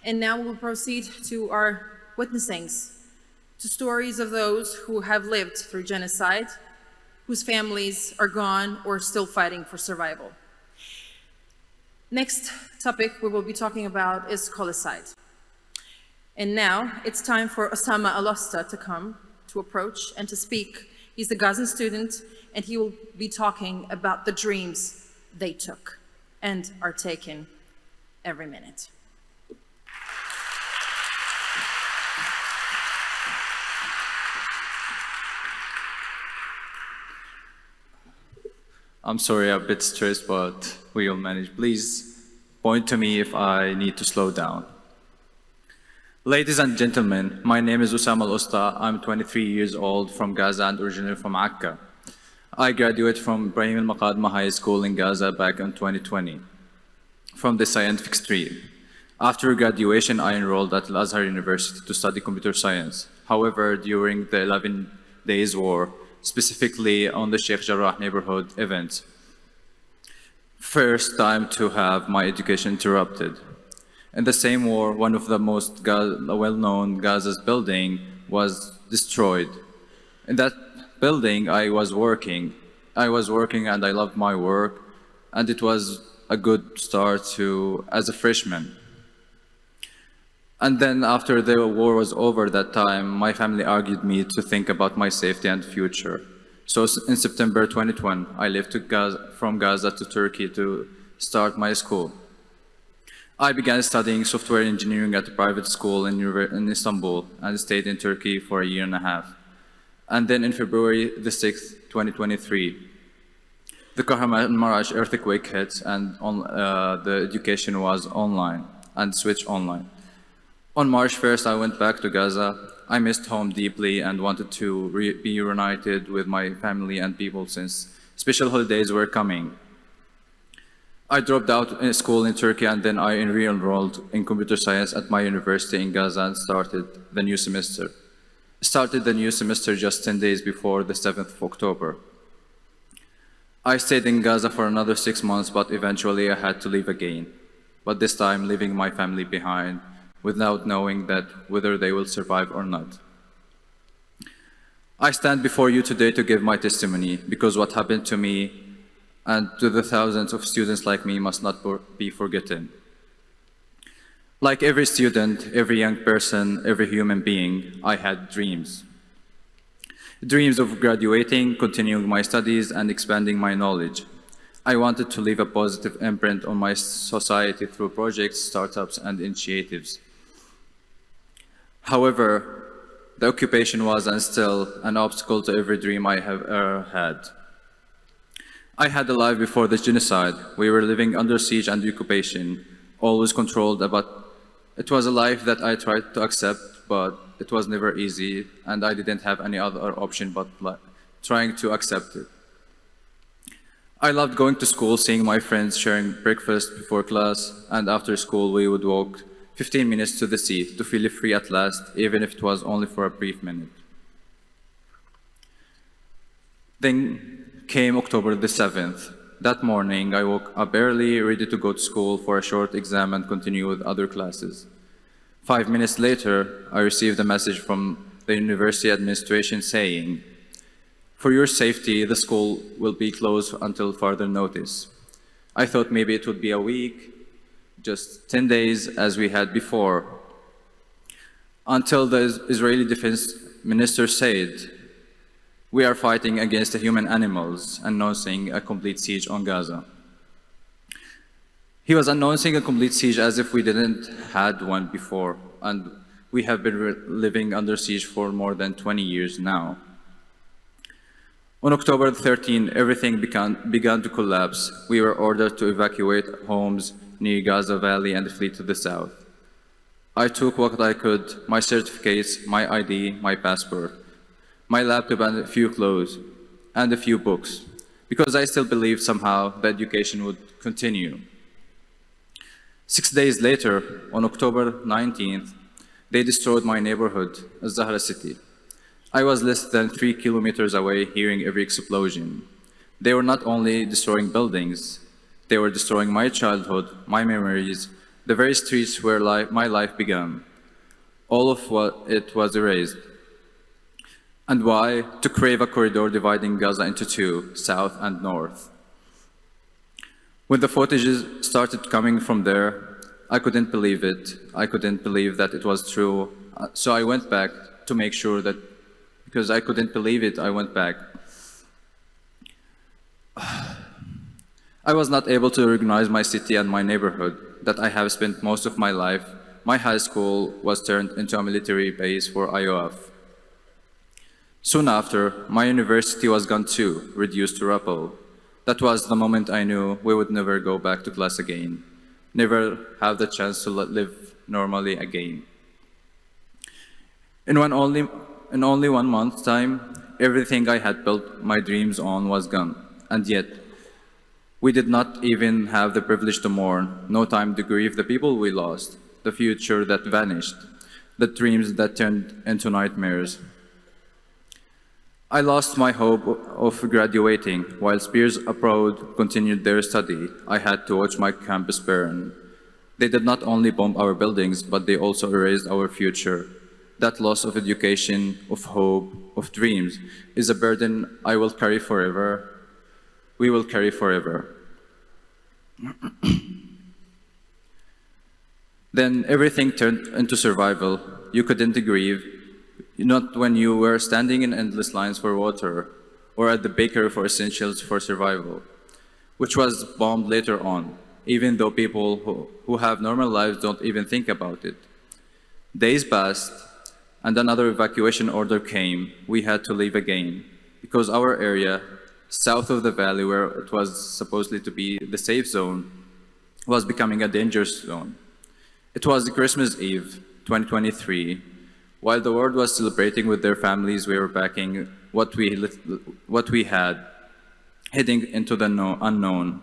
And now we will proceed to our witnessings, to stories of those who have lived through genocide, whose families are gone or still fighting for survival. Next topic we will be talking about is Scholasticide. And now it's time for Osama Alostta to come, to approach and to speak. He's a Gazan student, and he will be talking about the dreams they took and are taken every minute. I'm sorry, I'm a bit stressed, but we will manage. Please point to me if I need to slow down. Ladies and gentlemen, my name is Osama Alostta. I'm 23 years old from Gaza and originally from Akka. I graduated from Ibrahim Al-Muqadima High School in Gaza back in 2020 from the scientific stream. After graduation, I enrolled at Al-Azhar University to study computer science. However, during the 11 days war, specifically on the Sheikh Jarrah neighborhood event, first time to have my education interrupted. In the same war, one of the most well-known Gaza's building was destroyed. In that building, I was working and I loved my work, and it was a good start as a freshman. And then after the war was over that time, my family argued me to think about my safety and future. So in September 2020, I left from Gaza to Turkey to start my school. I began studying software engineering at a private school in Istanbul and stayed in Turkey for a year and a half. And then in February the 6th, 2023, the Kahramanmaras earthquake hit and the education was online and switched online. On March 1st, I went back to Gaza. I missed home deeply and wanted to be reunited with my family and people since special holidays were coming. I dropped out in school in Turkey and then I re-enrolled in computer science at my university in Gaza and started the new semester. Just 10 days before the 7th of October. I stayed in Gaza for another 6 months, but eventually I had to leave again. But this time, leaving my family behind without knowing that whether they will survive or not. I stand before you today to give my testimony because what happened to me and to the thousands of students like me must not be forgotten. Like every student, every young person, every human being, I had dreams. Dreams of graduating, continuing my studies, and expanding my knowledge. I wanted to leave a positive imprint on my society through projects, startups, and initiatives. However, the occupation was and still an obstacle to every dream I have ever had. I had a life before the genocide. We were living under siege and occupation, always controlled, but it was a life that I tried to accept, but it was never easy, and I didn't have any other option but trying to accept it. I loved going to school, seeing my friends, sharing breakfast before class, and after school we would walk 15 minutes to the sea to feel free at last, even if it was only for a brief minute. Then came October the 7th. That morning, I woke up early, ready to go to school for a short exam and continue with other classes. 5 minutes later, I received a message from the university administration saying, "For your safety, the school will be closed until further notice." I thought maybe it would be a week, just 10 days as we had before, until the Israeli defense minister said, "We are fighting against the human animals," announcing a complete siege on Gaza. He was announcing a complete siege as if we didn't had one before, and we have been living under siege for more than 20 years now. On October 13, everything began to collapse. We were ordered to evacuate homes near Gaza Valley and flee to the south. I took what I could, my certificates, my ID, my passport, my laptop and a few clothes, and a few books, because I still believed somehow that education would continue. 6 days later, on October 19th, they destroyed my neighborhood, Al-Azhar city. I was less than 3 kilometers away hearing every explosion. They were not only destroying buildings, they were destroying my childhood, my memories, the very streets where my life began. All of it was erased. And why? To crave a corridor dividing Gaza into two, south and north. When the footages started coming from there, I couldn't believe it. I couldn't believe that it was true. So I went back to make sure that, because I couldn't believe it, I went back. I was not able to recognize my city and my neighborhood that I have spent most of my life. My high school was turned into a military base for IOF. Soon after, my university was gone too, reduced to rubble. That was the moment I knew we would never go back to class again, never have the chance to live normally again. In only 1 month's time, everything I had built my dreams on was gone, and yet, we did not even have the privilege to mourn, no time to grieve the people we lost, the future that vanished, the dreams that turned into nightmares. I lost my hope of graduating. While peers abroad continued their study, I had to watch my campus burn. They did not only bomb our buildings, but they also erased our future. That loss of education, of hope, of dreams is a burden I will carry forever. We will carry forever. Then everything turned into survival. You couldn't grieve, not when you were standing in endless lines for water or at the bakery for essentials for survival, which was bombed later on, even though people who have normal lives don't even think about it. Days passed, and another evacuation order came. We had to leave again, because our area, south of the valley where it was supposedly to be the safe zone, was becoming a dangerous zone. It was Christmas Eve, 2023. While the world was celebrating with their families, we were packing what we had, heading into the unknown.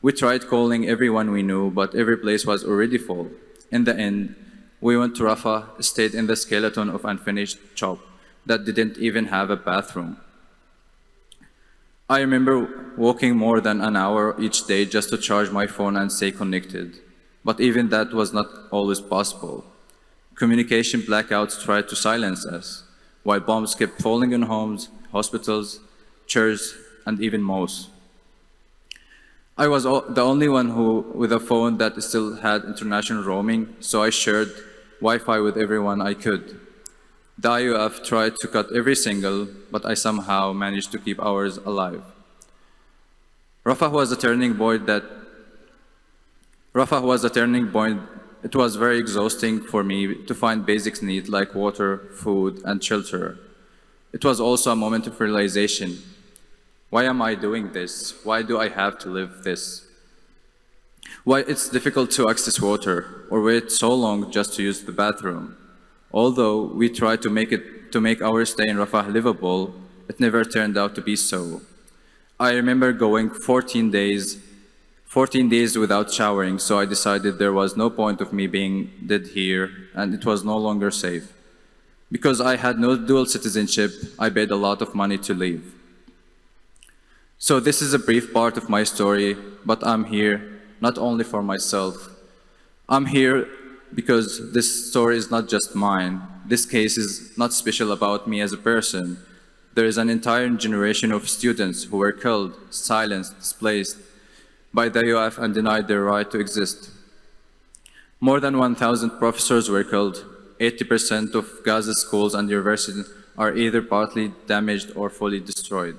We tried calling everyone we knew, but every place was already full. In the end, we went to Rafah, stayed in the skeleton of unfinished shop that didn't even have a bathroom. I remember walking more than an hour each day just to charge my phone and stay connected. But even that was not always possible. Communication blackouts tried to silence us, while bombs kept falling on homes, hospitals, churches, and even mosques. I was the only one with a phone that still had international roaming, so I shared Wi-Fi with everyone I could. The IOF tried to cut every signal, but I somehow managed to keep ours alive. Rafah was a turning point. It was very exhausting for me to find basic needs like water, food, and shelter. It was also a moment of realization. Why am I doing this? Why do I have to live this? Why it's difficult to access water or wait so long just to use the bathroom? Although we tried to make our stay in Rafah livable, it never turned out to be so. I remember going 14 days without showering, so I decided there was no point of me being dead here, and it was no longer safe. Because I had no dual citizenship, I paid a lot of money to leave. So this is a brief part of my story, but I'm here not only for myself. I'm here because this story is not just mine. This case is not special about me as a person. There is an entire generation of students who were killed, silenced, displaced by the IOF and denied their right to exist. More than 1,000 professors were killed. 80% of Gaza's schools and universities are either partly damaged or fully destroyed.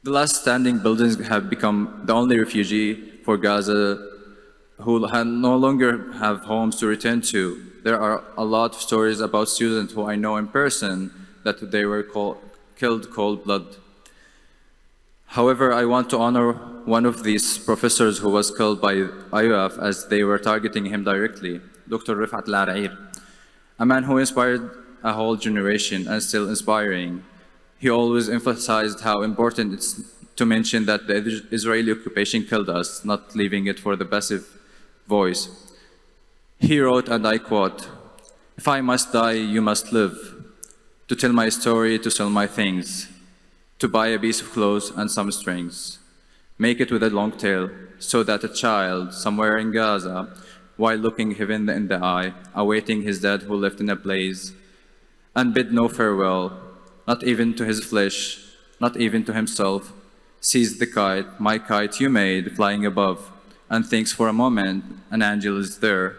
The last standing buildings have become the only refugee for Gaza who no longer have homes to return to. There are a lot of stories about students who I know in person that they were killed cold blood. However, I want to honor one of these professors who was killed by IOF as they were targeting him directly, Dr. Rifat Al-Arair, a man who inspired a whole generation and still inspiring. He always emphasized how important it's to mention that the Israeli occupation killed us, not leaving it for the passive voice. He wrote, and I quote, "If I must die, you must live, to tell my story, to sell my things, to buy a piece of clothes and some strings. Make it with a long tail, so that a child somewhere in Gaza, while looking heaven in the eye, awaiting his dad who left in a blaze, and bid no farewell, not even to his flesh, not even to himself, sees the kite, my kite you made, flying above, and thinks for a moment an angel is there,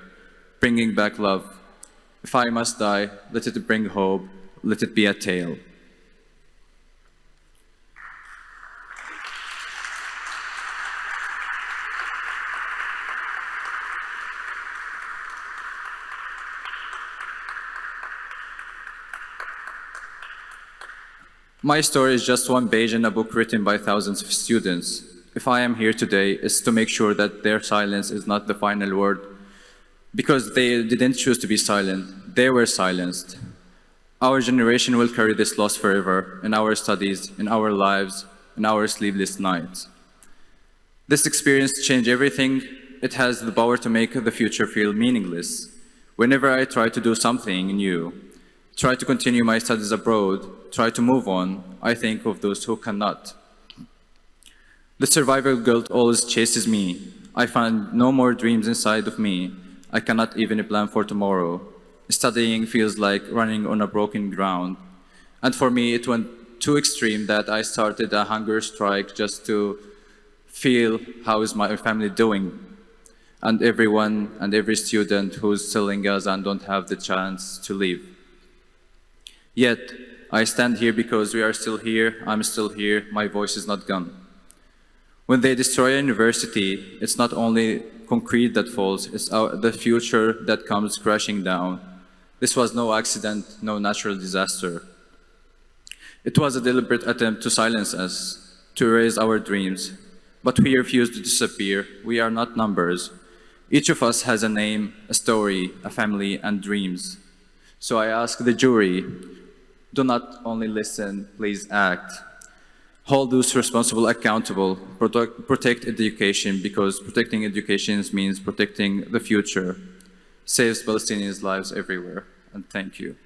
bringing back love. If I must die, let it bring hope, let it be a tale. My story is just one page in a book written by thousands of students. If I am here today, it's to make sure that their silence is not the final word, because they didn't choose to be silent, they were silenced. Our generation will carry this loss forever, in our studies, in our lives, in our sleepless nights. This experience changed everything. It has the power to make the future feel meaningless. Whenever I try to do something new, try to continue my studies abroad, try to move on, I think of those who cannot. The survival guilt always chases me. I find no more dreams inside of me. I cannot even plan for tomorrow. Studying feels like running on a broken ground. And for me, it went too extreme that I started a hunger strike just to feel how is my family doing. And everyone and every student who's still in Gaza and don't have the chance to leave. Yet, I stand here because we are still here, I'm still here, my voice is not gone. When they destroy a university, it's not only concrete that falls, it's the future that comes crashing down. This was no accident, no natural disaster. It was a deliberate attempt to silence us, to erase our dreams. But we refuse to disappear. We are not numbers. Each of us has a name, a story, a family, and dreams. So I ask the jury, do not only listen, please act. Hold those responsible accountable. Protect education, because protecting education means protecting the future. Saves Palestinians' lives everywhere. And thank you.